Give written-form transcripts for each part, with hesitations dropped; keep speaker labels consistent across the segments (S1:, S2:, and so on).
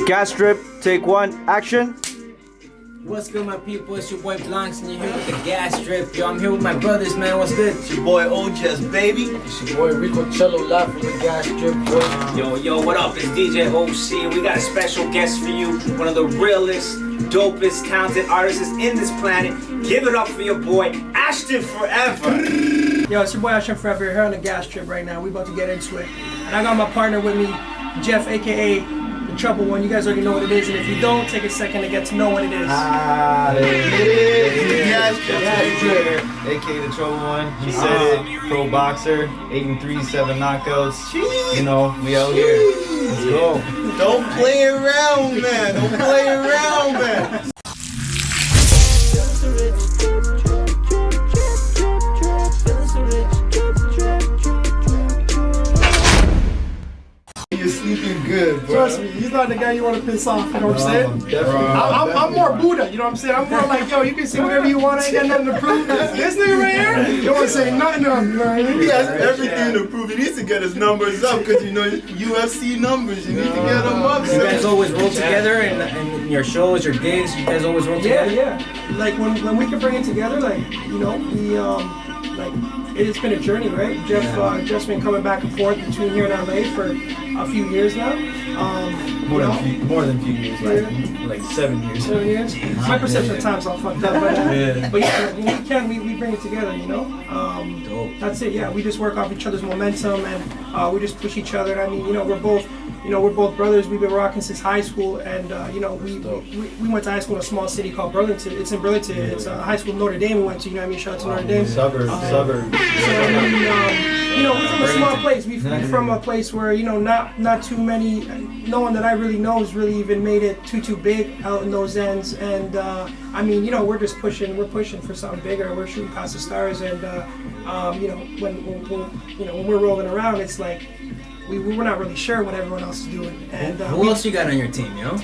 S1: Gas strip, take one, action.
S2: What's good, my people? It's your boy Blanks, and you're here with the gas strip. Yo, I'm here with my brothers, man. What's good?
S3: It's your boy OJS, baby.
S4: It's your boy Rico Cello live from the gas strip, boy.
S5: Yo, what up? It's DJ OC, and we got a special guest for you. One of the realest, dopest, talented artists in this planet. Give it up for your boy, Ashton Forever.
S6: Yo, it's your boy Ashton Forever here on the gas trip right now. We about to get into it. And I got my partner with me, Jeff, aka TheTrouble1. You guys already know what it is, and if you don't, take a second to get to know what it is.
S1: There it is.
S3: Gas strip.
S1: AKA TheTrouble1. He said it. Pro boxer, 8-3, 7 knockouts. You know, we out here. Let's go.
S3: Don't play around, man. Don't play around, man. You're sleeping good, bro.
S6: Trust me, he's not the guy you want to piss off, you know what I'm saying? I'm more Buddha, you know what I'm saying? I'm more like, yo, you can say whatever you want, I ain't got nothing to prove. This nigga right here, you don't want to say nothing to him, you know what I mean?
S3: He has everything to prove. He needs to get his numbers up because you know UFC numbers. You need to get them up.
S2: You guys always roll together in your shows, your gigs. You guys always roll together.
S6: Yeah. Like when we can bring it together, like you know, we like it's been a journey, right? Jeff's been coming back and forth between here and LA for a few years now.
S1: More than a few years, like 7 years.
S6: 7 years. My perception of time's all fucked up, but yeah, when we bring it together, you know. That's it. Yeah, we just work off each other's momentum and we just push each other. And I mean, you know, we're both brothers. We've been rocking since high school, and you know, we went to high school in a small city called Burlington. It's in Burlington. It's a high school in Notre Dame. We went to. You know what I mean? Shout out to Notre Dame.
S1: Suburb.
S6: So I mean, you know, we're from a small place. We're from a place where you know, not too many. No one that I really know has really even made it too big out in those ends. And I mean, you know, we're just pushing. We're pushing for something bigger. We're shooting past the stars. And you know, when we're rolling around, it's like. We're not really sure what everyone else is doing. And
S2: who else you got on your team, yo?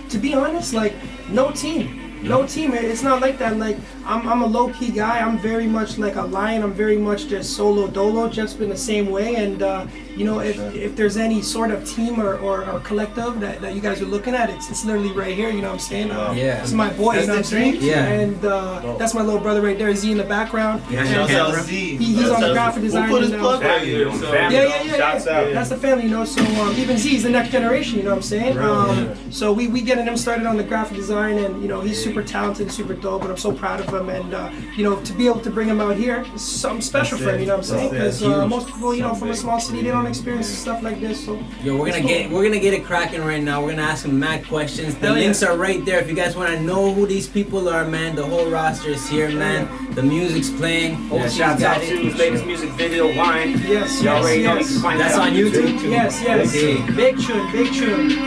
S6: To be honest, like no team. No team. It's not like that. Like I'm a low-key guy. I'm very much like a lion. I'm very much just solo dolo. Jeff's been the same way. And you know, if there's any sort of team or collective that you guys are looking at, it's literally right here. You know what I'm saying?
S2: Yeah.
S6: It's my boy. You know what I'm saying?
S2: Yeah.
S6: And that's my little brother right there. Z in the background.
S2: Yeah.
S6: He's on the graphic design.
S3: We'll put his plug right here.
S6: Yeah. That's the family, you know. So even Z's the next generation. You know what I'm saying? So we getting him started on the graphic design, and you know, he's super talented, super dope, and I'm so proud of him. And you know, to be able to bring him out here is something special for him. You know what I'm saying? Because most people, you know, from a small city, they don't experience stuff like this. So
S2: yo, we're gonna get it cracking right now. We're gonna ask him mad questions. The links are right there if you guys want to know who these people are, man. The whole roster is here, man. The music's playing.
S5: Yeah, shouts out to his latest music video, Wine.
S6: Yes.
S2: That's on YouTube.
S6: Yes.
S2: Okay.
S6: Big tune.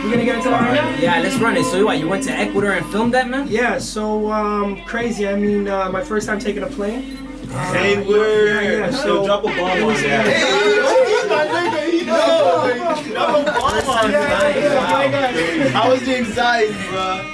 S6: We're gonna get into that right now.
S2: Yeah, let's run it. So what? You went to Ecuador and filmed that, man?
S6: Yeah. So crazy. I mean, my first time taking a plane.
S3: Hey, word.
S6: Yeah. So
S1: drop a bomb on that.
S3: Hey, my nigga, he knows. Drop a bomb on that. How was the anxiety, bro?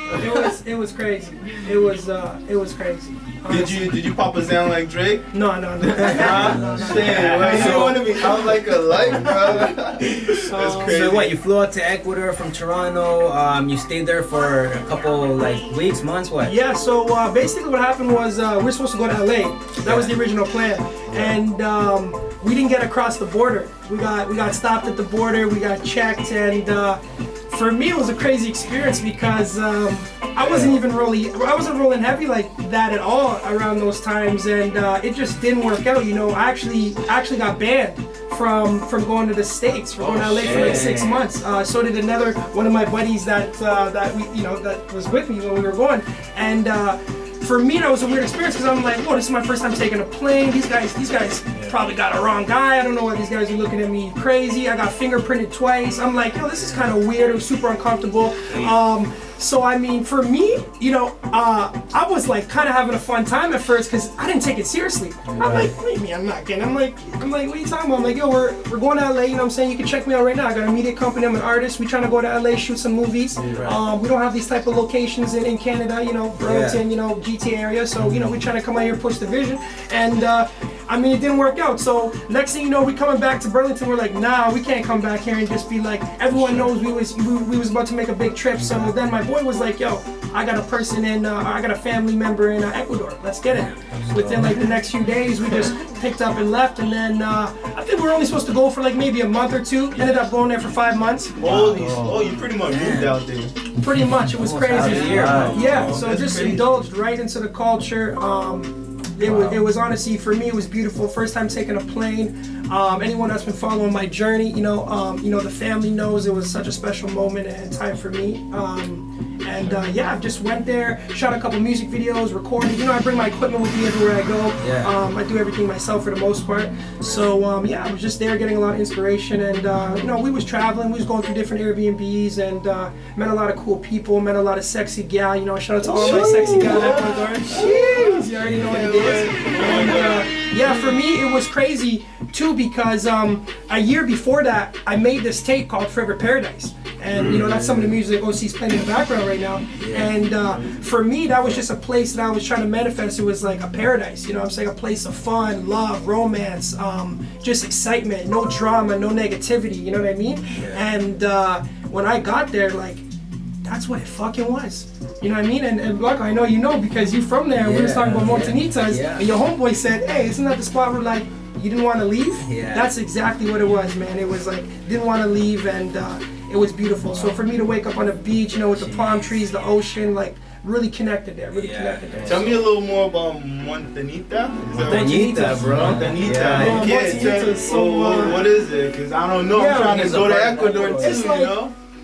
S6: It was crazy. It was crazy.
S3: Did you pop a sound like Drake?
S6: No.
S3: Damn, man, you want to be out like a light, bro. That's crazy.
S2: So what? You flew out to Ecuador from Toronto. You stayed there for a couple weeks, months. What?
S6: Yeah. So basically, what happened was we're supposed to go to LA. That was the original plan, and we didn't get across the border. We got stopped at the border. We got checked, and for me, it was a crazy experience because I wasn't rolling heavy like that at all around those times, and it just didn't work out. You know, I actually got banned from going to the States, from going to LA for like 6 months. So did another one of my buddies that was with me when we were going, and for me that was a weird experience because I'm like, whoa, this is my first time taking a plane. These guys probably got a wrong guy. I don't know why these guys are looking at me crazy. I got fingerprinted twice. I'm like, yo, this is kind of weird. It was super uncomfortable. So I mean, for me, you know, I was like kind of having a fun time at first because I didn't take it seriously. I'm like, what do you mean I'm not getting? I'm like, what are you talking about? I'm like, yo, we're going to LA. You know what I'm saying? You can check me out right now. I got a media company. I'm an artist. We trying to go to LA, shoot some movies. We don't have these type of locations in Canada. You know, Burlington. You know, GTA area. So you know, we trying to come out here, push the vision. And I mean, it didn't work out. So next thing you know, we coming back to Burlington. We're like, nah, we can't come back here and just be like, everyone knows we was about to make a big trip. So then my boy was like, yo, I got a person in, I got a family member in Ecuador. Let's get it. Within like the next few days, we just picked up and left. And then I think we were only supposed to go for like maybe a month or two. Ended up going there for 5 months.
S3: Oh, you pretty much moved out there.
S6: Pretty much, it was crazy. Yeah, so just
S3: crazy.
S6: indulged right into the culture. It was honestly, for me, it was beautiful. First time taking a plane. Anyone that's been following my journey, the family knows it was such a special moment and time for me. I just went there, shot a couple music videos, recorded. I bring my equipment with me everywhere I go.
S2: Yeah.
S6: I do everything myself for the most part. So I was just there getting a lot of inspiration, and we was traveling, we was going through different Airbnbs, and met a lot of cool people, met a lot of sexy gal. Shout out to all my sexy gal in Ecuador. Jeez, you already know what it is. And for me it was crazy too, because a year before that I made this tape called Forever Paradise. And that's some of the music OC's playing in the background right now. And for me, that was just a place that I was trying to manifest. It was like a paradise, I'm saying, a place of fun, love, romance, just excitement, no drama, no negativity, you know what I mean? And when I got there, like, that's what it fucking was. You know what I mean? And Blanco, I know you know, because you from there, and we was talking about Montanitas, and your homeboy said, hey, isn't that the spot where, like, you didn't want to leave?
S2: Yeah.
S6: That's exactly what it was, man. It was like, didn't want to leave, and it was beautiful. So for me to wake up on a beach, with the palm trees, the ocean, like, really connected there,
S3: Tell me a little more about Montanita.
S2: Montanita, bro.
S3: Montanita.
S2: Yeah.
S6: Montanita, so,
S3: what is it? Because I don't know.
S6: Yeah,
S3: I'm trying to
S2: it's
S3: go to
S2: a-
S3: Ecuador too,
S6: it's like-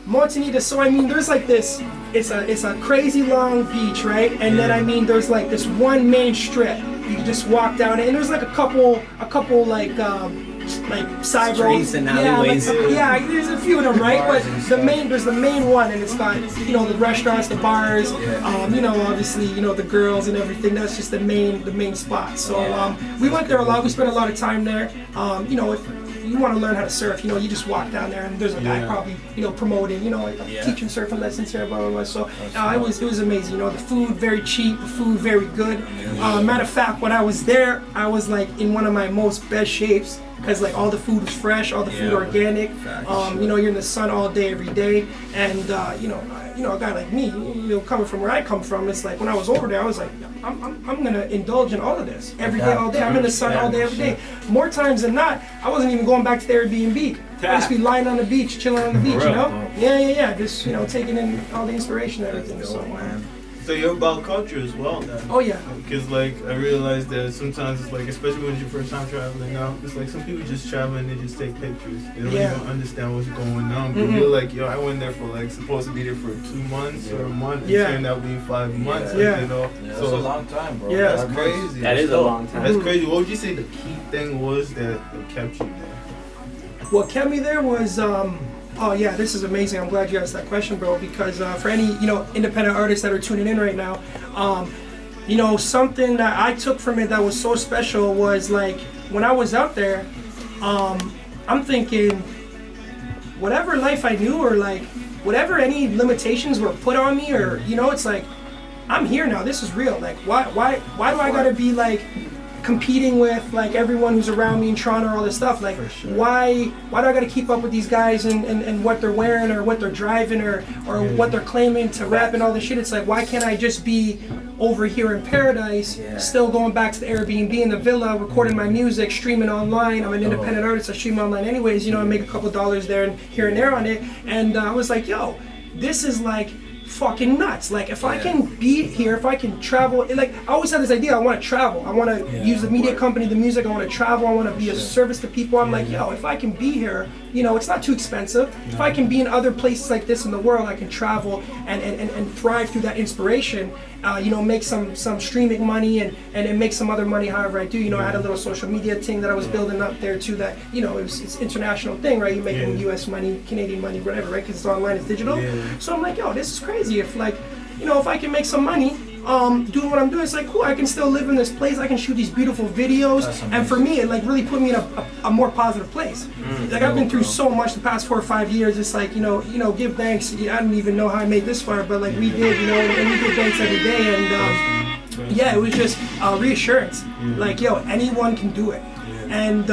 S6: Montanita, so I mean, there's like this, it's a crazy long beach, right? And then I mean, there's like this one main strip. You can just walk down it, and there's like a couple like side roads.
S2: Streets and alleyways.
S6: There's a few of them, right? But there's the main one, and it's got the restaurants, the bars, obviously the girls and everything. That's just the main spot. So we went there a lot. We spent a lot of time there. If you want to learn how to surf, you just walk down there, and there's a guy probably promoting, teaching surfing lessons here, blah blah blah. So it was amazing. The food very cheap, the food very good. Matter of fact, when I was there, I was like in one of my most best shapes, because like all the food was fresh, all the food organic. You're in the sun all day, every day, and a guy like me, coming from where I come from, it's like when I was over there, I was like, I'm gonna indulge in all of this every day, all day. I'm in the sun all day, every day. More times than not, I wasn't even going back to the Airbnb. I just be lying on the beach, chilling on the beach, Yeah, just taking in all the inspiration and everything. So man.
S3: So you're about culture as well, then.
S6: Oh yeah.
S3: Because like I realized that sometimes it's like, especially when it's your first time traveling now, it's like some people just travel and they just take pictures. They don't even understand what's going on. But you're like, yo, I went there for like supposed to be there for 2 months or a month. It turned out being 5 months. So
S4: That's a long time, bro.
S6: Yeah.
S3: that's crazy.
S5: That is a long time.
S3: That's crazy. What would you say the key thing was that kept you there?
S6: What kept me there was oh yeah, this is amazing. I'm glad you asked that question, bro, because for any, independent artists that are tuning in right now, something that I took from it that was so special was like, when I was out there, I'm thinking, whatever life I knew, or like, whatever any limitations were put on me, or, it's like, I'm here now, this is real. Like, why do I gotta be like, competing with like everyone who's around me in Toronto or all this stuff? Like, why do I gotta keep up with these guys and what they're wearing or what they're driving or what they're claiming to rap and all this shit? It's like, why can't I just be over here in paradise, still going back to the Airbnb in the villa, recording my music, streaming online? I'm an independent artist, I stream online anyways, I make a couple dollars there and here and there on it. And I was like, yo, this is like fucking nuts. Like, if I can be here, if I can travel, like, I always had this idea, I want to travel, I want to use the media company, the music, I want to travel, I want to be a service to people. I'm like, yo, if I can be here, it's not too expensive. If I can be in other places like this in the world, I can travel and thrive through that inspiration, make some streaming money and make some other money however I do. I had a little social media thing that I was building up there too, that, it's international thing, right? You're making US money, Canadian money, whatever, right? Because it's online, it's digital. So I'm like, yo, this is crazy. If like, if I can make some money doing what I'm doing, it's like, cool, I can still live in this place, I can shoot these beautiful videos, and for me, it like really put me in a more positive place. Like, I've been through so much the past 4 or 5 years. It's like, give thanks. I don't even know how I made this far, but like we did, and we give thanks every day. And Yeah, it was just reassurance.
S3: Yeah.
S6: Like, yo, anyone can do it. And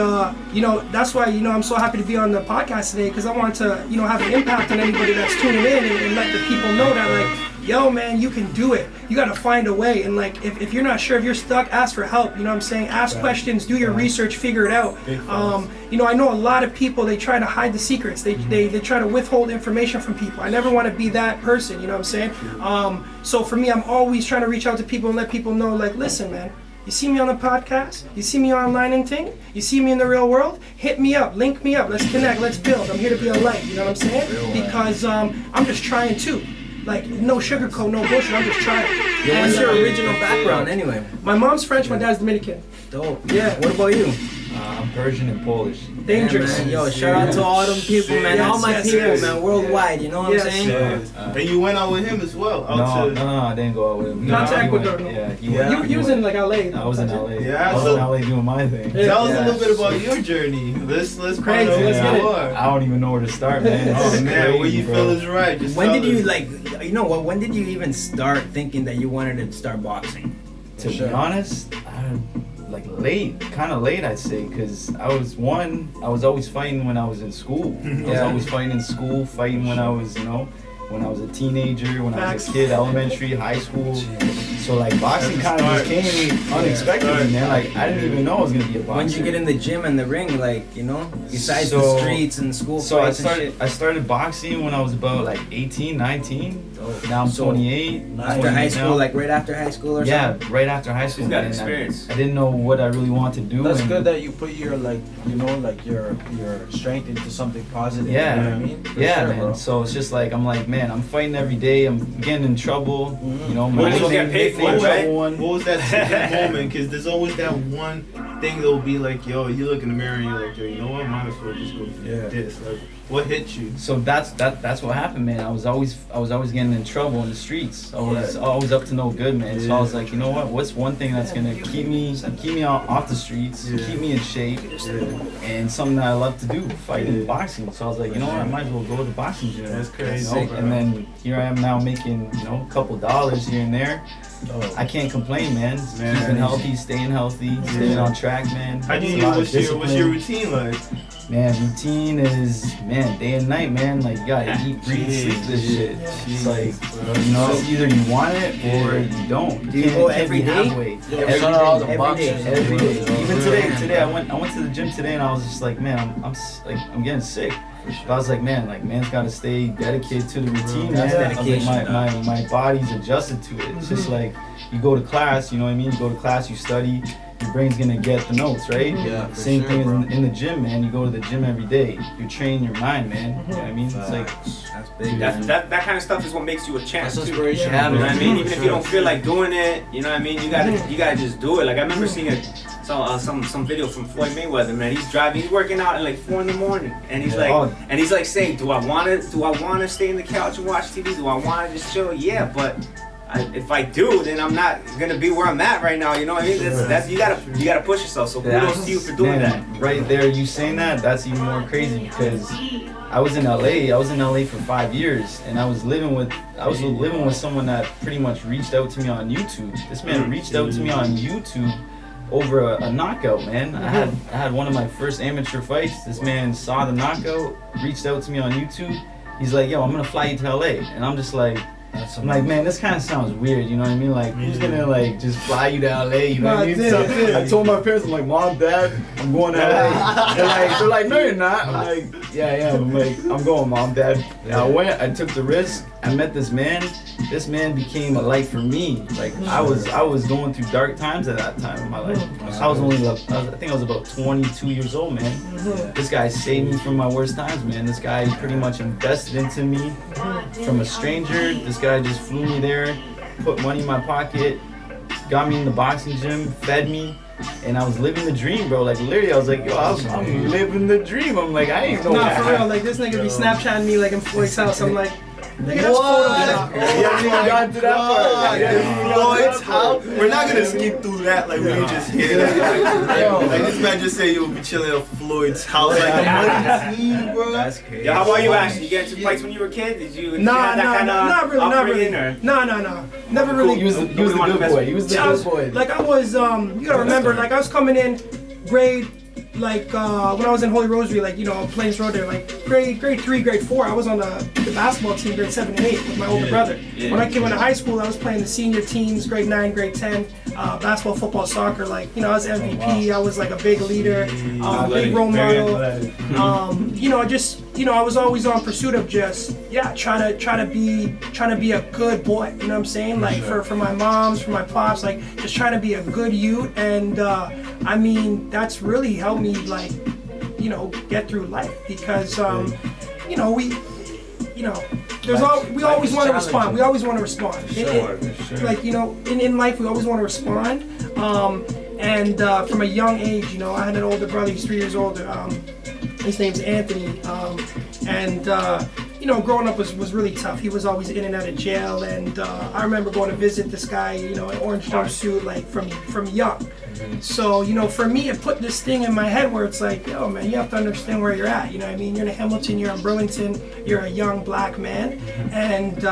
S6: you know, that's why, you know, I'm so happy to be on the podcast today, because I want to, you know, have an impact on anybody that's tuning in, and let the people know that, like, yo, man, you can do it. You got to find a way. And like, if you're not sure, if you're stuck, ask for help. You know what I'm saying? Ask questions, do your research, figure it out. You know, I know a lot of people, they try to hide the secrets. They try to withhold information from people. I never want to be that person, you know what I'm saying? So for me, I'm always trying to reach out to people and let people know, like, listen, man, you see me on the podcast, you see me online and thing, you see me in the real world, hit me up, link me up, let's connect, let's build. I'm here to be a light, you know what I'm saying? Because I'm just trying too. Like, no sugarcoat, no bullshit, I'm just trying.
S2: Yeah, what's your original background anyway?
S6: My mom's French, my dad's Dominican.
S2: Dope.
S6: Yeah.
S2: What about you?
S1: I'm Persian and Polish.
S6: Dangerous.
S2: Yeah, man. Yo, shout out to all them people, man.
S6: Yes,
S2: all my
S6: yes,
S2: people,
S6: yes.
S2: man, worldwide. You know what
S6: Yes.
S2: I'm saying?
S3: And you went out with him as well.
S1: No, I didn't go out with him.
S6: Not to
S1: he
S6: Ecuador,
S1: went-
S6: no.
S1: Yeah, he
S3: Yeah.
S1: went.
S6: He was in like LA.
S1: I was in LA.
S3: Yeah,
S1: I was
S3: so-
S1: in LA doing my thing.
S6: Yeah.
S3: Tell us a
S1: Yeah.
S3: little bit about your journey. Let's
S6: Crazy,
S3: find out
S6: let's
S3: who
S6: get
S3: you
S6: it.
S3: are.
S1: I don't even know where to start, man.
S3: Oh
S1: It's
S3: man, what
S1: crazy,
S3: you
S1: bro.
S3: feel is right. Just
S2: When
S3: tell
S2: did you,
S3: us.
S2: like, you know what, when did you even start thinking that you wanted to start boxing?
S1: To be honest, like kind of late, I'd say, because I was always fighting when I was in school. I was always fighting in school, fighting when I was, when I was a teenager, when I was a kid, elementary, high school. So like boxing kind of just came unexpectedly, man. Like I didn't even know I was gonna be a boxer.
S2: When did you get in the gym and the ring, like, you know, besides the
S1: So-
S2: streets and school
S1: So
S2: fights and shit?
S1: I started boxing when I was about like 18, 19.
S2: Dope.
S1: Now I'm
S2: So,
S1: 28.
S2: After
S1: 28
S2: high school,
S1: now.
S2: like right after high school or
S1: Yeah,
S2: something?
S1: right after high school.
S5: He's got
S1: man.
S5: experience.
S1: I didn't know what I really wanted to do.
S4: That's
S1: and-
S4: good that you put your your strength into something positive.
S1: Yeah.
S4: You know what I mean? For
S1: Yeah,
S4: sure,
S1: man.
S4: bro.
S1: So it's just like I'm like, man, I'm fighting every day. I'm getting in trouble. You know,
S5: Well, you don't get paid for it, right?
S3: What was that moment? Because there's always that one thing that'll be like, yo, you look in the mirror and you're like, yo, you know what? Might as well just go
S4: Yeah.
S3: this. Like, what hit you?
S1: So that's what happened, man. I was always getting in trouble in the streets. I was always up to no good, man. So I was like, you know what? What's one thing that's gonna keep me off the streets, keep me in shape, and something that I love to do, fighting, boxing. So I was like, you know what? I might as well go to the boxing gym.
S3: That's crazy,
S1: You know?
S3: bro.
S1: And then here I am now making, a couple dollars here and there. I can't complain, man.
S3: Man.
S1: Keeping healthy, staying healthy, staying on track, man.
S3: How do
S1: It's a
S3: you
S1: lot of
S3: what's your
S1: discipline.
S3: routine like?
S1: Man, routine is, day and night, man. Like, you gotta eat, breathe, sleep this shit. It's like, it's either you want it or you don't.
S2: Do you go
S1: can't
S2: every
S1: be
S2: day?
S1: halfway.
S4: Yeah,
S1: Every
S4: shout out all
S1: day.
S4: the
S2: every
S4: boxers.
S2: day.
S1: Every day. Even
S2: Man.
S1: today, I went to the gym today and I was just like, man, I'm getting sick. But I was like, man's gotta stay dedicated to the routine,
S2: That's
S1: man. I was like,
S2: dedication,
S1: my body's adjusted to it. It's just like, you go to class, you know what I mean? You go to class, you study, your brain's gonna get the notes, right?
S4: Yeah, for
S1: Same
S4: sure,
S1: thing
S4: bro.
S1: as in the gym, man. You go to the gym every day. You train your mind, man. You know what I mean? It's like,
S2: That's big.
S5: That kind of stuff is what makes you a champ.
S4: That's
S5: too.
S4: inspiration.
S1: Yeah,
S5: You know what I mean?
S4: For
S5: Even if
S4: sure.
S5: you don't feel like doing it, you know what I mean? You gotta just do it. Like I remember seeing some video from Floyd Mayweather, man. He's working out at like 4 in the morning, and he's like saying, do I wanna stay in the couch and watch TV? Do I wanna just chill? Yeah, but if I do, then I'm not gonna be where I'm at right now. You know what I mean? That's you gotta push yourself. So kudos to you for doing that.
S1: Right there, you saying that's even more crazy because I was in LA. I was in LA for 5 years, and I was living with someone that pretty much reached out to me on YouTube. This man reached out to me on YouTube over a knockout, man. I had one of my first amateur fights. This man saw the knockout, reached out to me on YouTube. He's like, yo, I'm gonna fly you to LA, and I'm just like. I'm like, man, this kind of sounds weird, you know what I mean? Like, who's gonna like just fly you to LA? You know what I mean? So I told my parents, I'm like, Mom, Dad, I'm going to LA. They're like, no, you're not. I'm like, yeah. I'm like, I'm going, Mom, Dad. And I went, I took the risk. I met this man. This man became a light for me. Like, I was going through dark times at that time in my life. I think I was about 22 years old, man. This guy saved me from my worst times, man. This guy pretty much invested into me from a stranger. This guy just flew me there, put money in my pocket, got me in the boxing gym, fed me, and I was living the dream, bro. Like literally, I was like, yo, I'm living the dream. I'm like, I ain't know
S6: Nah,
S1: that.
S6: for real, like this nigga be Snapchatting me like in Floyd's house. I'm like, Nigga, that's Photoshop.
S3: We haven't even gotten to that part. Floyd's house. We're not gonna skip through that like when you just hear that. Like this man just said you'll be chilling at Floyd's house like a team, bro.
S1: That's crazy.
S5: Yeah, how about you, Ashton? You get into fights when you were a kid? Did you
S6: Nah,
S5: have that kind of
S6: not really.
S5: Or?
S6: No. Never really.
S1: He was the good boy. He was the good boy.
S6: Like I was, you gotta remember, like I was coming in grade, like when I was in Holy Rosary, like Plains Road there, like grade 3, grade 4, I was on the basketball team, grade 7 and 8 with my older brother.
S5: Yeah.
S6: When I came into high school, I was playing the senior teams, grade 9, grade 10, basketball, football, soccer. Like I was MVP. I was like a big leader, big role model. I was always on pursuit of just trying to be a good boy. You know what I'm saying? Like for my moms, for my pops, like just trying to be a good youth. And I mean that's really helped me like get through life because we always want to respond. We always want to respond. Like in life we always want to respond. And from a young age, I had an older brother. He's 3 years older. His name's Anthony. Growing up was really tough. He was always in and out of jail, and I remember going to visit this guy, in orange jumpsuit, like from young. So, for me, it put this thing in my head where it's like, yo, man, you have to understand where you're at. You know what I mean? You're in Hamilton, you're in Burlington, you're a young black man, and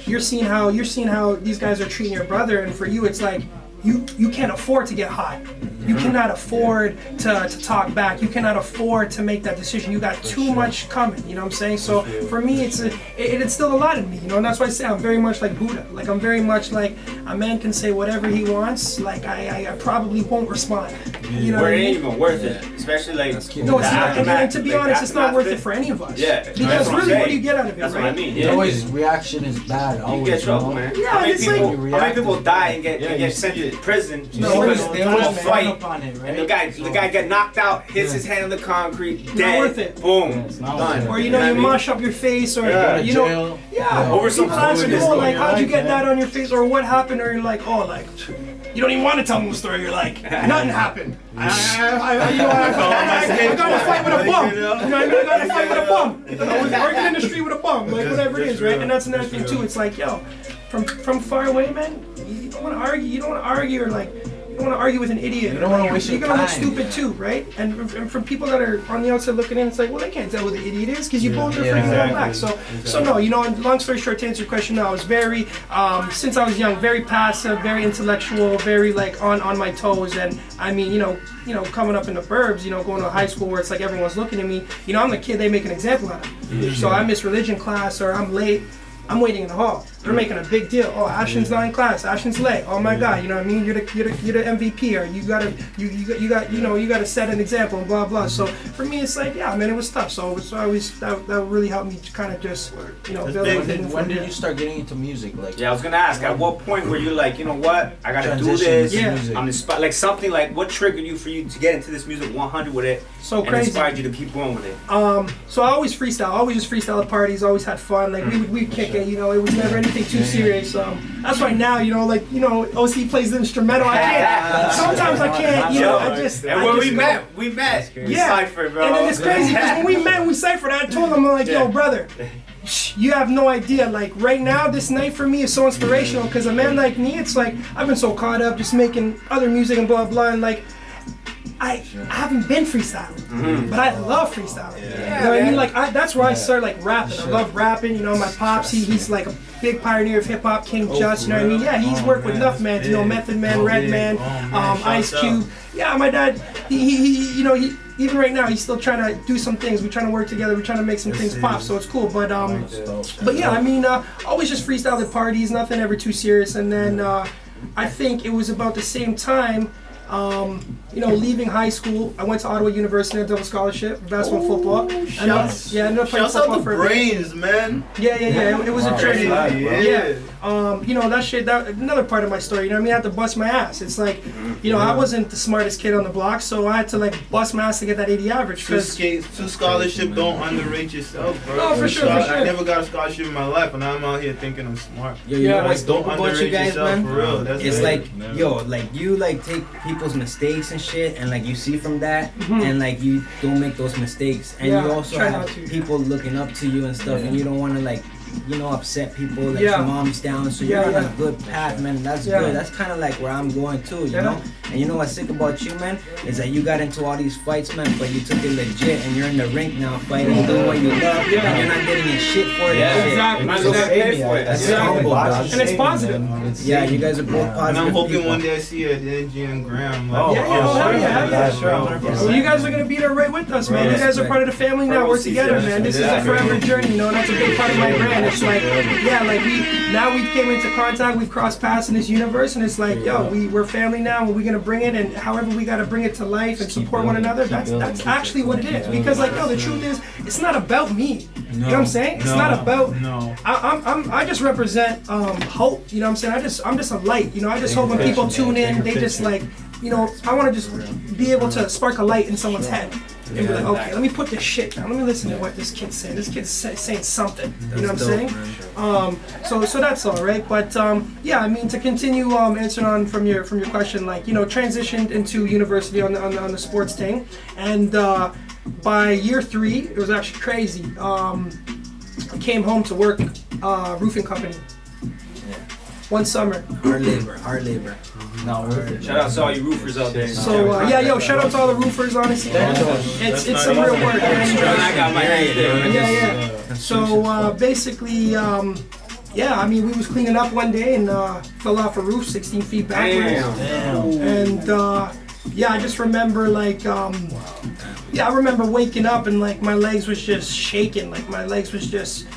S6: you're seeing how these guys are treating your brother, and for you, it's like, you can't afford to get hot. You cannot afford to talk back. You cannot afford to make that decision. You got too much coming. You know what I'm saying? So for me, it instilled a lot in me. And that's why I say I'm very much like Buddha. Like I'm very much like a man can say whatever he wants. Like I probably won't respond. You know what I mean?
S5: It ain't even worth it, especially like.
S6: No, it's not. And to be honest, it's not worth it for any of us.
S5: Yeah.
S6: Because really, what do you get out of it,
S5: That's
S6: right?
S5: what I mean.
S4: Yeah. Always reaction is bad.
S5: You get trouble, man.
S6: Yeah,
S5: how
S6: it's like
S5: how many people die and get sent to prison because
S4: they
S5: of
S4: always
S5: a fight,
S4: upon it, right?
S5: and the guy get knocked out, hits his head on the concrete,
S6: Not
S5: dead.
S6: worth it.
S5: Boom,
S1: it's not
S5: done.
S1: worth
S6: Or
S5: know what I
S6: you
S5: mean?
S6: mush up your face, or
S4: Jail.
S5: Over some
S6: people ask
S5: food
S6: you,
S5: is
S6: like, how'd you
S4: life,
S6: get
S4: man.
S6: that on your face, or what happened, or you're like, you don't even want to tell them the story. You're like, nothing happened. I got in a fight with a bum. You know what I mean? I got in a fight with a bum. I was working in the street with a bum, like whatever it is, right? And that's another thing too. It's like, yo, from far away, man, you don't want to argue. You don't want to argue, or like. You don't want to argue with an idiot.
S4: You don't want to waste your
S6: You're gonna look
S4: time.
S6: stupid too, right? And from people that are on the outside looking in, it's like, well, they can't tell who the idiot is because you both are freaking going back. So no, and long story short, to answer your question, no, I was very, since I was young, very passive, very intellectual, very like on my toes. And I mean, coming up in the burbs, going to high school where it's like everyone's looking at me. I'm the kid they make an example out of. So I miss religion class, or I'm late. I'm waiting in the hall. They're making a big deal. Oh, Ashton's not in class. Ashton's late. Oh my God, you know what I mean? You're the MVP, or you gotta set an example and blah blah. So for me, it's like, yeah, man, it was tough. So that really helped me kind of just build everything.
S4: When did you start getting into music? Like
S5: Yeah, I was gonna ask. At what point were you like, you know what? I gotta do
S4: Transition
S5: this.
S4: to
S6: Yeah.
S4: music.
S5: I'm inspired. Like something like what triggered you to get into this music 100 with it?
S6: So
S5: and
S6: crazy.
S5: inspired you to keep going with it.
S6: So I always freestyle. I always just freestyle at parties. Always had fun. Like we'd kick it. It was never anything too serious. That's why now, OC plays the instrumental. I can't. Sometimes I can't.
S5: And when we met. We ciphered, bro.
S6: And then it's crazy because when we met, we ciphered. I told him, I'm like, yo, brother, you have no idea. Like right now, this night for me is so inspirational because a man like me, it's like I've been so caught up just making other music and blah blah, and like. I haven't been freestyling, but I love freestyling. You know what I mean? Like that's where I started like rapping. I love rapping. My pops, he's like a big pioneer of hip hop, King Just. You know what I mean? Yeah, he's worked with enough man. Method Man, Redman, Ice Cube. Yeah, my dad. He even right now he's still trying to do some things. We're trying to work together. We're trying to make some things pop. So it's cool. But yeah, I mean, always just freestyle at parties. Nothing ever too serious. And then I think it was about the same time. Leaving high school, I went to Ottawa University on a double scholarship, basketball and football. Ended up playing
S3: Shouts
S6: football
S3: out the
S6: for a bit.
S3: brains, man.
S6: Yeah. It was a journey.
S3: Yeah.
S6: That shit. That another part of my story. I had to bust my ass. It's like, I wasn't the smartest kid on the block, so I had to like bust my ass to get that 80 average.
S3: Two scholarship, don't underrate yourself, bro.
S6: No, for sure.
S3: I never got a scholarship in my life, and I'm out here thinking I'm smart.
S2: What's dope about you
S3: underrate
S2: guys,
S3: yourself,
S2: man?
S3: for real. That's
S2: It's
S3: it.
S2: like, you like take people's mistakes and shit, and like you see from that, and like you don't make those mistakes, and you also
S6: try
S2: have
S6: not to.
S2: people looking up to you and stuff, and you don't want to like upset people, like
S6: Yeah.
S2: your mom's down, so
S6: Yeah,
S2: you're on
S6: yeah.
S2: a good path, man. That's
S6: Yeah.
S2: good. That's kind of like where I'm going too, you
S6: Yeah.
S2: know. And you know what's sick about you, man, is that you got into all these fights, man, but you took it legit, and you're in the rink now fighting, doing what you love,
S6: Yeah.
S2: and you're not getting in shit for it.
S1: Yeah.
S2: and shit.
S6: Exactly.
S5: Might as
S1: It's
S5: well
S1: saved
S5: pay
S1: me.
S5: for it.
S1: That's
S6: Exactly.
S1: it. Boxing
S6: And it's
S1: saved me,
S6: positive.
S1: man. It's
S2: Yeah,
S1: saved
S2: you
S1: me.
S2: guys are both
S3: And
S2: positive
S3: I'm hoping
S2: people.
S3: one day I see you at Angie and Graham. Like,
S1: Oh,
S6: Yeah, yeah,
S1: sure.
S6: yeah.
S1: Sure.
S6: Well, you guys are gonna be there right with us, man. You guys are part of the family now. We're together, man. This is a forever journey, you know. That's a big part of my brand. It's like, yeah, like we came into contact, we've crossed paths in this universe, and it's like, yo, we're family now, and we're gonna bring it, and however we gotta bring it to life and support one another. That's actually what it is. Because like, yo, the truth is, it's not about me. You know what I'm saying? It's not about.
S3: No.
S6: I just represent hope. You know what I'm saying? I'm just a light. You know, I just hope when people tune in, they just like, you know, I want to just be able to spark a light in someone's head. And be like, okay, let me put this shit down. Let me listen to what this kid's saying. This kid's saying something. You know what I'm saying? So that's all right. But yeah, I mean, to continue answering on from your question, like, you know, transitioned into university on the sports thing, and by year 3, it was actually crazy. I came home to work roofing company. One summer.
S2: Hard labor.
S1: Not worth it.
S5: Shout out to all you roofers out there.
S6: So yeah, yo, shout out to all the roofers, honestly. It's some real work.
S5: I got my hands there.
S6: Yeah. So basically, yeah, I mean, we was cleaning up one day and fell off a roof 16 feet backwards. And yeah, I just remember like, yeah, I remember waking up and like my legs was just shaking, like my legs was just,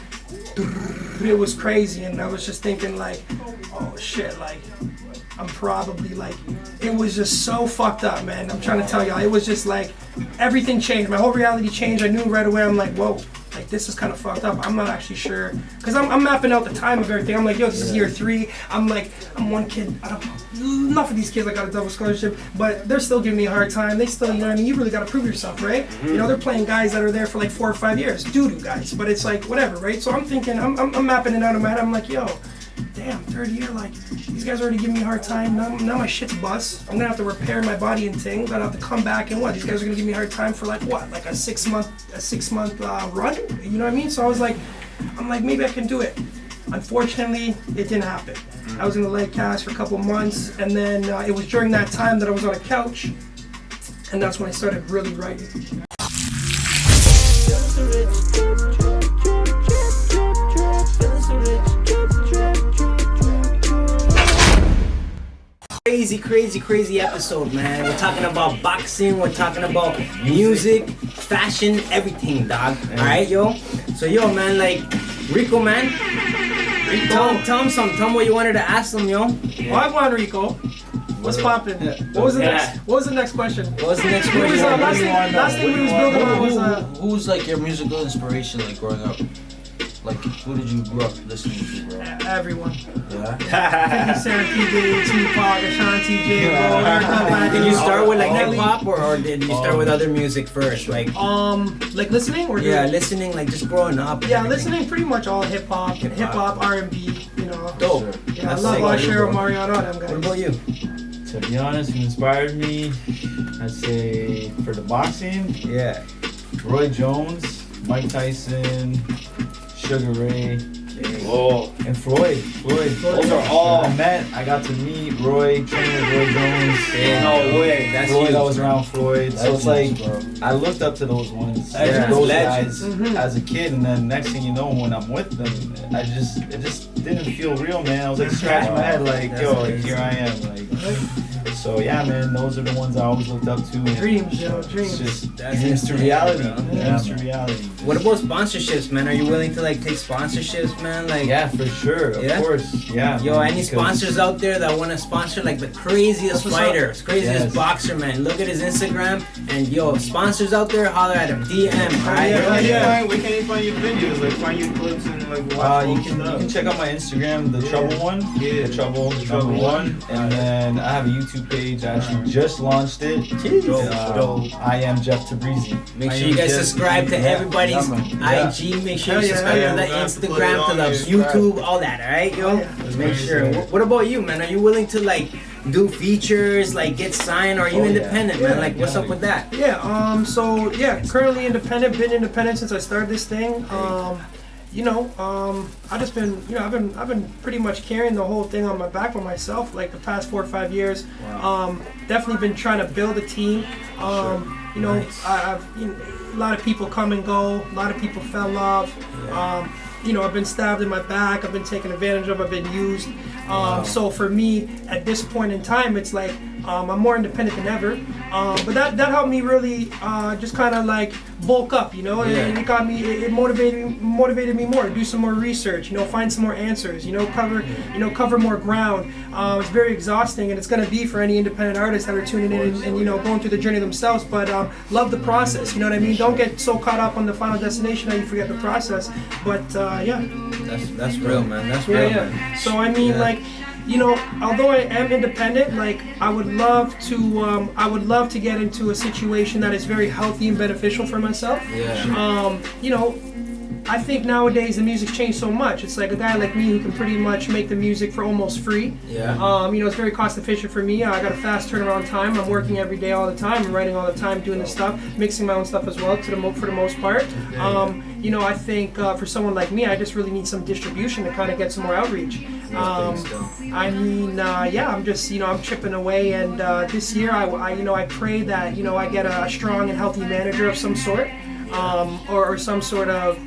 S6: it was crazy, and I was just thinking like, oh shit, like I'm probably like, it was just so fucked up, man. I'm trying to tell y'all, it was just like everything changed. My whole reality changed. I knew right away. I'm like, whoa, like this is kind of fucked up. I'm not actually sure, because I'm mapping out the time of everything. I'm like, yo, this is year 3. I'm like, I'm one kid. I don't know. Enough of these kids, I got a double scholarship, but they're still giving me a hard time. They still, you know what I mean? You really got to prove yourself, right? You know, they're playing guys that are there for like 4 or 5 years, doo-doo guys. But it's like whatever, right? So I'm thinking, I'm mapping it out in my head. I'm like, yo, damn, 3rd year, like these guys already giving me a hard time. Now my shit's bust. I'm gonna have to repair my body and thing. Gonna have to come back and what? These guys are gonna give me a hard time for like what? Like a 6 month run? You know what I mean? So I'm like, maybe I can do it. Unfortunately, it didn't happen. I was in the leg cast for a couple months, and then it was during that time that I was on a couch, and that's when I started really writing.
S2: Crazy episode, man. We're talking about boxing, we're talking about music, fashion, everything, dog. Alright, yo? So, yo, man, like, Rico, man. Tell him something. Tell him what you wanted to ask him, yo.
S6: Oh, I want Rico. What's poppin'? What was the next question?
S2: What was the next
S6: It was,
S2: question?
S6: last thing we was building on was
S4: Who's like your musical inspiration, like growing up? Like, who did you grow up listening to, bro?
S6: everyone.
S4: Yeah.
S6: 50 Cent, P. Diddy, Tupac, Ashanti, J. Cole.
S2: Did you start with like hip hop, or did you start with other music first? Like
S6: listening or
S2: yeah, listening, like just growing up.
S6: yeah, listening pretty much all hip hop, R&B, you know.
S2: Dope.
S6: Yeah, I
S2: That's
S6: love
S2: sick.
S6: Usher, Mariano, all them guys.
S2: What about you?
S1: To be honest, who inspired me, I'd say for the boxing,
S2: Yeah.
S1: Roy Jones, Mike Tyson, Sugar Ray,
S5: Whoa.
S1: and Floyd.
S5: Those are all.
S1: I got to meet Roy, train with Roy Jones.
S5: No way. That's
S1: Floyd,
S5: huge.
S1: I was around Floyd. So it's like, I looked up to those ones, those
S5: Legends.
S1: guys as a kid, and then next thing you know, when I'm with them, it just didn't feel real, man. I was like scratching my head, like, yo, like, here I am, like. So yeah, man, those are the ones I always looked up to.
S6: Dreams, yo,
S1: It's
S6: dreams.
S1: just
S2: That's
S1: dreams to
S2: insane,
S1: reality.
S2: bro.
S1: Dreams to reality.
S2: What about sponsorships, man? Are you willing to like take sponsorships, man? Like
S1: Yeah, for sure. Of
S2: Yeah?
S1: course. Yeah.
S2: Yo,
S1: man,
S2: any
S1: because-
S2: sponsors out there that want to sponsor like the craziest
S6: That's what's
S2: fighter,
S6: up.
S2: craziest
S1: Yes.
S2: boxer, man? Look at his Instagram, and yo, sponsors out there, holler at him, DM, right?
S3: Where can you find your videos? Like, find your clips and like watch
S1: You
S3: old
S1: can
S3: stuff?
S1: check out my Instagram, TheTrouble1.
S3: Yeah.
S1: The Trouble
S3: Trouble
S1: #1, and then I have a YouTube page. I actually just launched it. I am Jeff Tabrizi.
S2: Make sure you guys subscribe to everybody's IG. Make sure you subscribe to the
S3: We're gonna have to put it
S2: Instagram, to
S3: on
S2: the
S3: here.
S2: YouTube, all that. All right, yo. Make sure. What about you, man? Are you willing to like do features, like get signed? Or are you
S1: Oh, yeah.
S2: independent, man? Like, what's up with that?
S6: Yeah, so yeah, currently independent, been independent since I started this thing. I just been, I've been pretty much carrying the whole thing on my back by myself, like the past 4 or 5 years.
S4: Wow.
S6: Definitely been trying to build a team.
S4: Nice.
S6: I've a lot of people come and go. A lot of people fell off. I've been stabbed in my back. I've been taken advantage of. I've been used. So for me, at this point in time, it's like I'm more independent than ever. But that helped me really just kind of like bulk up. It got me. It motivated me more to do some more research. Find some more answers. Cover more ground. It's very exhausting, and it's gonna be for any independent artists that are tuning in and going through the journey themselves. But love the process. You know what I mean? Don't get so caught up on the final destination that you forget the process. But
S2: That's real, man. That's real, man.
S6: So I mean, although I am independent, I would love to get into a situation that is very healthy and beneficial for myself. I think nowadays the music's changed so much. It's like a guy like me who can pretty much make the music for almost free. It's very cost efficient for me. I got a fast turnaround time. I'm working every day all the time. I'm writing all the time, doing this stuff, mixing my own stuff as well for the most part. I think for someone like me, I just really need some distribution to kind of get some more outreach. I'm just, I'm chipping away, and this year I pray that, I get a strong and healthy manager of some sort. Or some sort of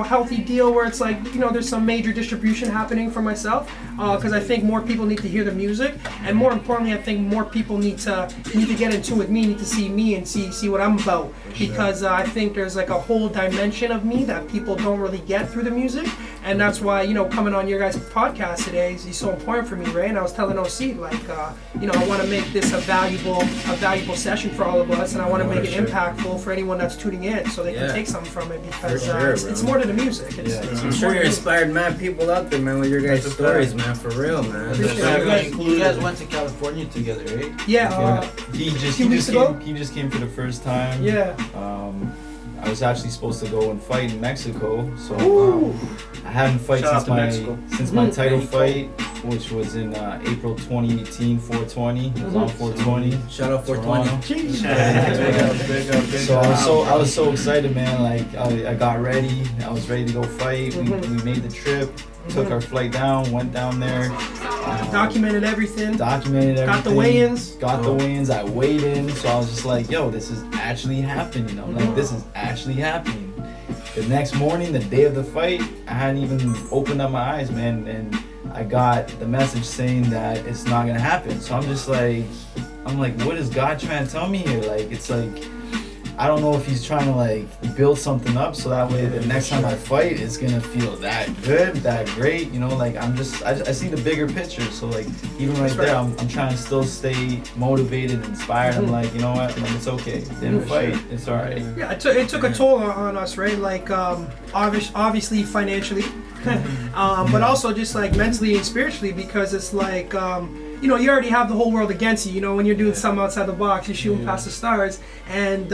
S6: healthy deal where it's like there's some major distribution happening for myself, because I think more people need to hear the music, and more importantly I think more people need to get in tune with me, need to see me and see what I'm about, because I think there's like a whole dimension of me that people don't really get through the music, and that's why coming on your guys' podcast today is so important for me, right? And I was telling OC I want to make this a valuable session for all of us, and I want to make it impactful for anyone that's tuning in, so they can take something from it, because it's more than the music.
S2: I'm sure you're inspired mad people out there, man, with your guys' stories, man, for real, man.
S4: You guys went to California together, right?
S1: He just came for the first time. I was actually supposed to go and fight in Mexico, so I haven't fight since my title fight, which was in April 2018, 420. It was on 420.
S2: Shout out 420.
S1: So I was so excited, man. I got ready. I was ready to go fight. We made the trip. Took our flight down. Went down there.
S6: Documented everything.
S1: Got the
S6: weigh-ins.
S1: I weighed in. So I was just like, yo, this is actually happening. This is actually happening. The next morning, the day of the fight, I hadn't even opened up my eyes, man, and I got the message saying that it's not gonna happen. So I'm like, what is God trying to tell me here? It's like, I don't know if he's trying to build something up so that way the next time I fight it's gonna feel that good, that great, I see the bigger picture. So even there, I'm trying to still stay motivated and inspired. I'm like, you know what, it's okay. Didn't fight, it's alright.
S6: Yeah, it took a toll on us, right? Obviously financially, but also just mentally and spiritually, because it's you already have the whole world against you. When you're doing something outside the box, you're shooting past the stars, and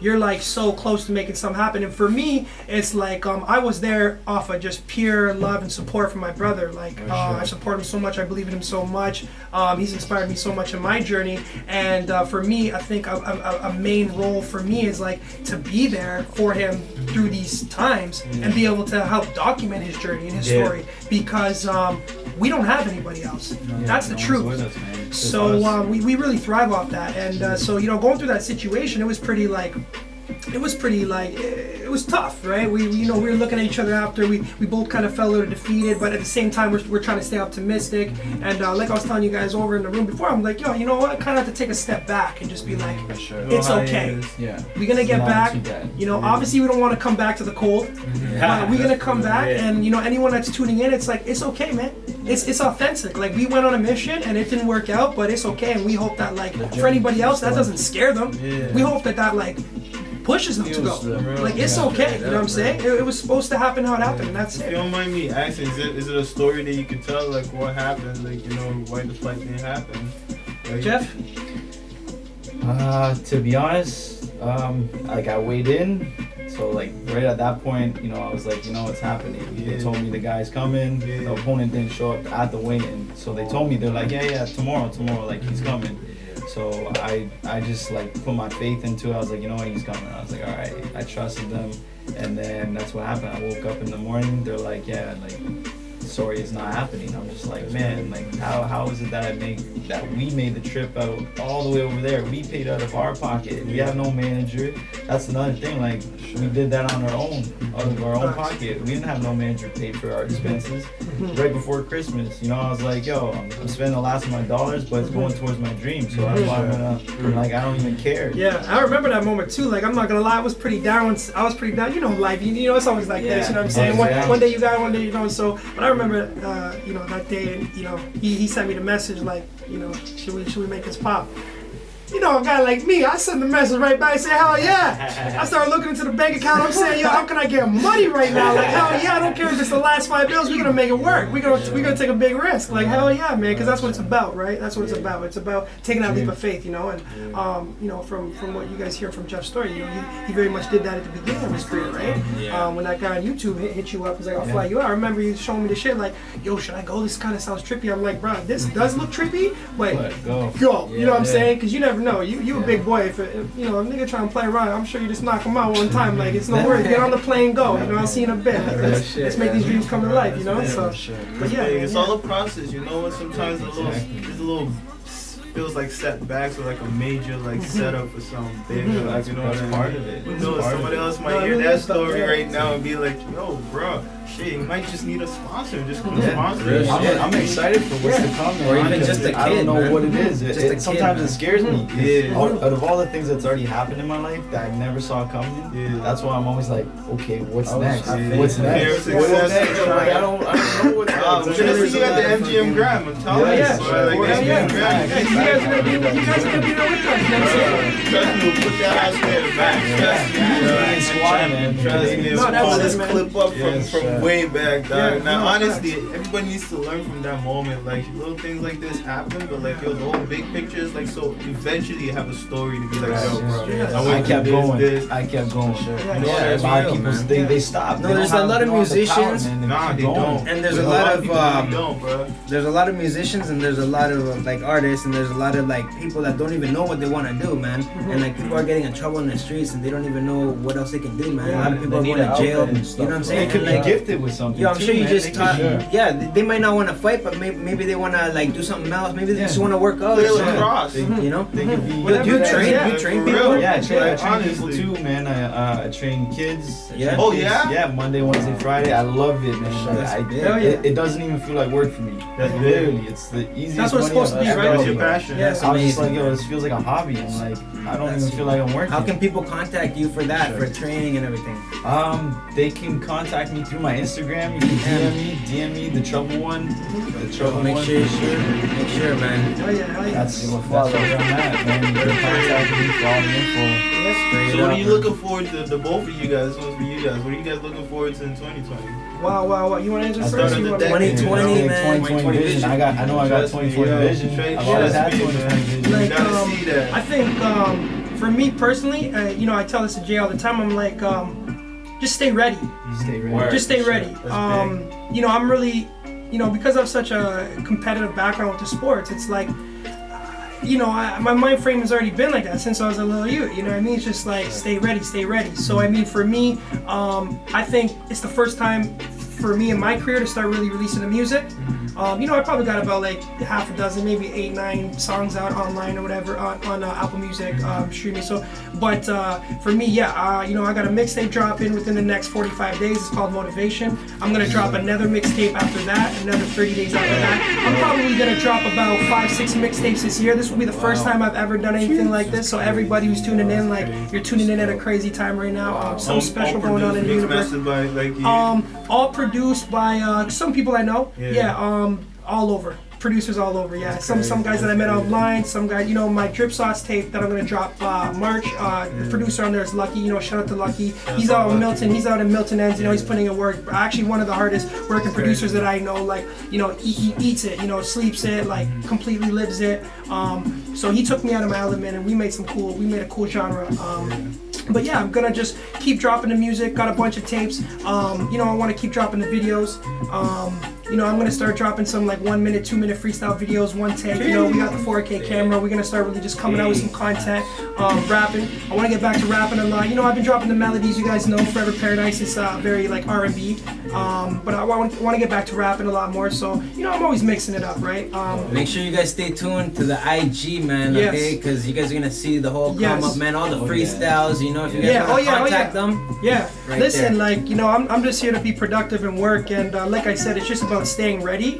S6: you're so close to making something happen. And for me, it's I was there off of just pure love and support from my brother. I support him so much, I believe in him so much. He's inspired me so much in my journey, and for me, I think a main role for me is to be there for him through these times and be able to help document his journey and his story, because we don't have anybody else. That's the truth. So we really thrive off that, and so going through that situation, it was pretty it was tough, right? We were looking at each other after we both kind of felt a little defeated, but at the same time we're trying to stay optimistic. And like I was telling you guys over in the room before, I'm like, you know what? I kind of have to take a step back and just be like, it's okay. We're gonna get back. Obviously we don't want to come back to the cold. We're gonna come back, and anyone that's tuning in, it's it's okay, man. It's authentic. We went on a mission and it didn't work out, but it's okay. And we hope that for anybody else that doesn't scare them. We hope that pushes them to go. It's okay. You know what I'm saying? It was supposed to happen how it happened, and that's it.
S3: If you don't mind me asking, is it a story that you can tell, what happened, why the fight didn't happen?
S6: Jeff?
S1: To be honest, I weighed in. So right at that point, I was like, what's happening? They told me the guy's coming. The opponent didn't show up at the weigh-in. So they told me, they're like, yeah, tomorrow, he's coming. So I just put my faith into it. I was like, he's coming. I was like, all right. I trusted them, And then that's what happened. I woke up in the morning. They're like, yeah, like, sorry, it's not happening. I'm just like, man, like, how is it that we made the trip out all the way over there? We paid out of our pocket. We have no manager. That's another thing. Like, we did that on our own, out of our own pocket. We didn't have no manager paid for our expenses. Right before Christmas, you know, I was like, yo, I'm spending the last of my dollars, but it's going towards my dream. So I'm like, I don't even care.
S6: Yeah, I remember that moment too. Like, I'm not gonna lie, I was pretty down. You know, life. You know, it's always like this. You know what I'm saying? One day you got, one day you don't. So, but I remember, you know, that day, and you know, he sent me the message like, you know, should we make this pop? You know, a guy like me, I send the message right back and say, hell yeah. I started looking into the bank account. I'm saying, yo, how can I get money right now? Like, hell yeah, I don't care if it's the last 5 bills. We're going to make it work. We're gonna take a big risk. Like, hell yeah, man, because that's what it's about, right? That's what it's about. It's about taking that leap of faith, you know? And, you know, from what you guys hear from Jeff's story, you know, he very much did that at the beginning of his career, right? When that guy on YouTube hit you up, he's like, I'll fly you out. I remember you showing me the shit like, yo, should I go? This kind of sounds trippy. I'm like, bro, this does look trippy, but go. You know what I'm saying? Because you never know. You a big boy. If you know, a nigga trying to play around, I'm sure you just knock him out one time. Like, it's no worries. Get on the plane, go. You know, I'll see you in a bit. Like, let's make these dreams come to life. You know. So, but yeah,
S3: it's all a process. You know, and sometimes there's a little feels like setbacks or like a major like setup for something big. Like, you know, that's
S1: part of it.
S3: You know, somebody else might hear that story right now and be like, yo, bro, shit, you might just need a sponsor. Just come sponsor.
S1: I'm excited for what's to come,
S2: or even just a kid.
S1: I don't know what it is. Sometimes it scares me.
S3: Yeah.
S1: Out of all the things that's already happened in my life that I never saw coming, that's why I'm always like, okay, what's next? What's next? Like, I don't know what's next.
S3: I'm gonna see you at the MGM Grand. I'm telling you. MGM Grand.
S6: You guys are gonna be there with us. You know what I'm saying?
S3: Trust me, we'll put that out there back. Trust me. Pull this clip up from way back, dog. Now, honestly, everybody needs to learn from that moment. Like, little things like this happen, but like, yo, the whole big picture is like, so eventually you have a story to be like, yo, bro.
S1: I kept going. I kept going. A lot of people, they stop.
S2: No, there's a lot of musicians.
S3: Nah, they don't.
S2: And there's a lot of there's a lot of musicians, and there's a lot of like artists, and there's a lot of like people that don't even know what they want to do, man. And like people are getting in trouble in the streets, and they don't even know what else they can do, man. A lot of people are going to jail. You know what I'm saying?
S1: They could be gifted with something.
S2: Yeah, I'm sure you just taught. Yeah, they might not want to fight, but maybe they want to like do something else. Maybe they just want to work out. You know?
S1: They could be.
S2: You train people.
S1: Yeah, I train people too, man. I train kids.
S2: Yeah.
S3: Oh yeah.
S1: Yeah, Monday, Wednesday, Friday. I love it, man. It doesn't even feel like work for me. Literally, it's the easiest.
S6: That's what it's supposed to be, right?
S3: It's your passion.
S6: Yeah,
S1: I was just like, yo, this feels like a hobby. I'm like, I don't even feel like I'm working.
S2: How can people contact you for that, for training and everything?
S1: They can contact me through my Instagram. You can DM me, TheTrouble1. TheTrouble1.
S2: Make sure, man.
S6: Oh yeah.
S1: That's where I'm at, man. You can contact me for all the info.
S3: So what are you looking forward to, the both of you guys? This one's for you guys. What are you guys looking forward to in 2020?
S6: Wow. You want to answer first?
S2: 2020, man.
S1: 2020 vision. I know I got 2020 vision. I've always had 2020 vision.
S6: Like,
S3: You gotta see that.
S6: I think for me personally, you know, I tell this to Jay all the time. I'm like, just stay ready. Just stay ready. You know, I'm really, you know, because of such a competitive background with the sports, it's like, you know, my mind frame has already been like that since I was a little youth. You know what I mean? It's just like, stay ready. So, I mean, for me, I think it's the first time for me in my career to start really releasing the music. You know, I probably got about like half a dozen, maybe 8, 9 songs out online or whatever on Apple Music streaming. So, but for me, yeah, you know, I got a mixtape dropping within the next 45 days. It's called Motivation. I'm gonna drop another mixtape after that, another 30 days after that. I'm probably gonna drop about 5, 6 mixtapes this year. This will be the first time I've ever done anything like this. So everybody who's tuning in, like, you're tuning in at a crazy time right now. Something special going on in the universe. All produced by some people I know. All over. Producers all over, yeah. Some guys that I met online, some guys, you know, my Drip Sauce tape that I'm gonna drop March. The producer on there is Lucky, you know, shout out to Lucky. He's out in Milton, Ends, you know, he's putting in work. Actually one of the hardest working producers that I know, like, you know, he eats it, you know, sleeps it, like completely lives it. So he took me out of my element and we made a cool genre. But yeah, I'm gonna just keep dropping the music, got a bunch of tapes. You know, I wanna keep dropping the videos. you know, I'm gonna start dropping some like 1 minute, 2 minute freestyle videos, one take. You know, we got the 4K camera. We're gonna start really just coming out with some content, rapping. I want to get back to rapping a lot. You know, I've been dropping the melodies. You guys know Forever Paradise is very like R&B, but I want to get back to rapping a lot more. So you know, I'm always mixing it up, right?
S2: Make sure you guys stay tuned to the IG, man. Okay, because you guys are gonna see the whole come up, man. All the freestyles. You know, if you guys want to contact them.
S6: Yeah.
S2: Right
S6: Listen,
S2: there.
S6: like, you know, I'm just here to be productive and work, and like I said, it's just about staying ready.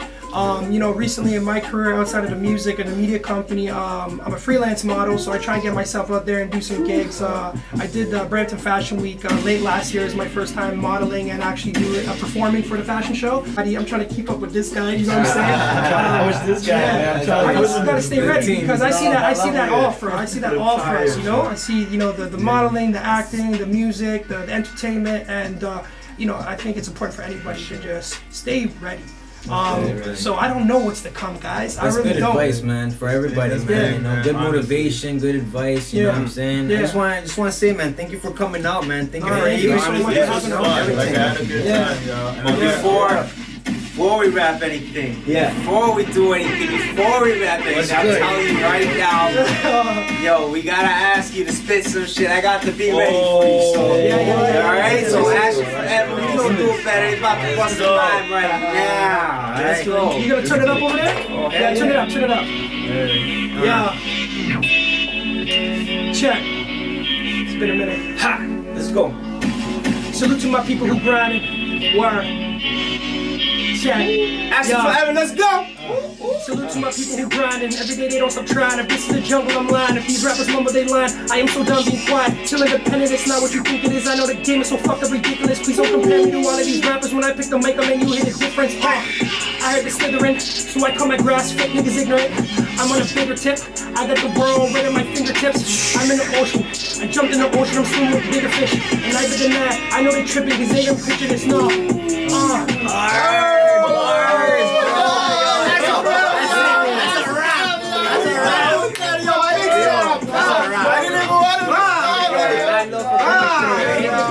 S6: You know, recently in my career outside of the music and the media company, I'm a freelance model, so I try and get myself out there and do some gigs. I did Brampton Fashion Week late last year. Is my first time modeling and actually performing for the fashion show. I'm trying to keep up with this guy. You know what I'm saying?
S1: Push this guy.
S6: I just gotta stay ready because I see that all for us. You know, I see the modeling, the acting, the music, the entertainment, and you know, I think it's important for anybody to just stay ready. So I don't know what's to come, guys.
S2: That's
S6: I really
S2: good
S6: don't.
S2: advice, man, for everybody, man. You know, good motivation, good advice. You know what I'm saying?
S6: Yeah.
S2: I just want to say, man, thank you for coming out, man. Thank you for
S6: Thank you so much for
S3: Honestly,
S6: having us.
S3: like, I had a good time, y'all.
S5: But before we wrap anything, before we do anything, before we wrap anything, I'm telling you right now, yo, we gotta ask you to spit some shit. I got to be ready for you, so alright? So Ashton forever, we gonna do it better. He's about to bust a rhyme right now. Let's go.
S6: You gonna turn it up over there? Yeah, turn it up. Yeah. Check. It's been a minute.
S5: Ha! Let's go.
S6: Salute to my people who grinding. Word. Check.
S5: Ashton forever, let's go!
S6: Salute to my people who grinding. Every day they don't stop trying. If this is the jungle, I'm lying. If these rappers mumble, they line. I am so done being quiet. Still independent, it's not what you think it is. I know the game is so fucked up ridiculous. Please don't compare me to all of these rappers. When I pick the mic up and you hit the difference. I heard the slithering, so I call my grass fit niggas ignorant. I'm on a bigger tip. I got the world right at my fingertips. I'm in the ocean. I jumped in the ocean. I'm swimming with bigger fish. And other than that, I know they tripping because they don't picture this. No.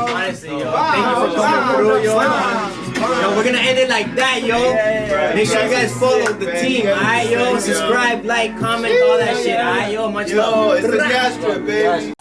S2: Honestly, yo, thank you for coming through, yo. Yo, we're gonna end it like that, yo. Make sure you guys follow the team, alright, yo. Subscribe, like, comment, all that shit, alright, yo. Much love.
S3: It's the Castro, baby.